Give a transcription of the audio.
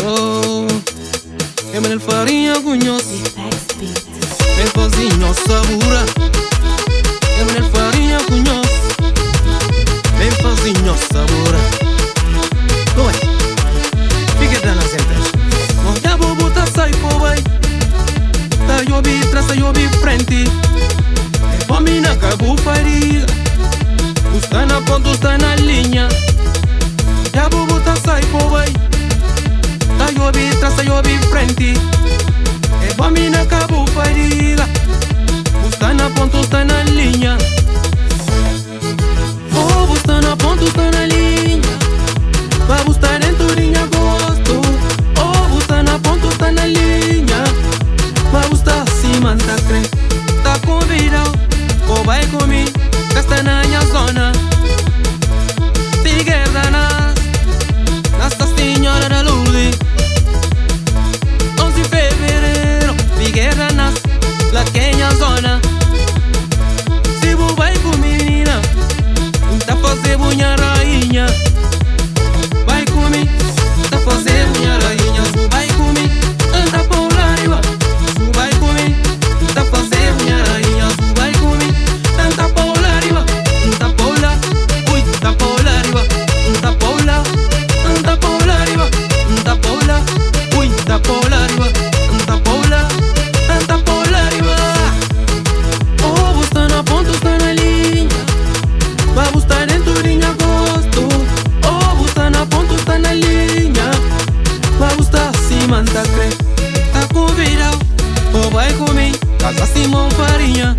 Oh, que me el farinha gunhos, me fazinho sabura. Que me el farinha gunhos, me fazinho sabura. Oi, fique dando sempre. Não já vou botar sai por vai. Tá eu vi trás, tá eu vi frente. É pra mim na cabo faria. Está na ponta, está na linha. Já vou botar sai por vai. Tá eu vi trás, tá eu vi frente. É pra mim na cabo faria. Está na ponta, está na linha. Oh, está na ponta, está na linha. Vai buscar dentro de agosto. Oh, está na ponta, está na linha. Vai buscar acima, tá crente. Tá convidado, ou vai comigo. Está na minha zona. Figueira Nossa Senhora da Luz. 11 de fevereiro, Figueira lá que é minha zona. Se você vai com menina, tá fazendo minha rainha. Vai comigo, tá fazendo minha rainha. Vai comigo, anda por lá arriba. Vai comigo, tá fazendo minha rainha. Vai comigo, anda por lá arriba. Anda por lá, ui, tá por lá arriba. Anda por lá, anda por lá arriba. Anda por lá, ui, tá por lá arriba. Anda por lá, anda por lá arriba. Oh, está na ponta, está na linha. Vai buscar dentro de agosto. Oh, está na ponta, está na linha. Vai buscar acima, tá crente. Tá convidado, ou vai comigo. Casa Simão Farinha.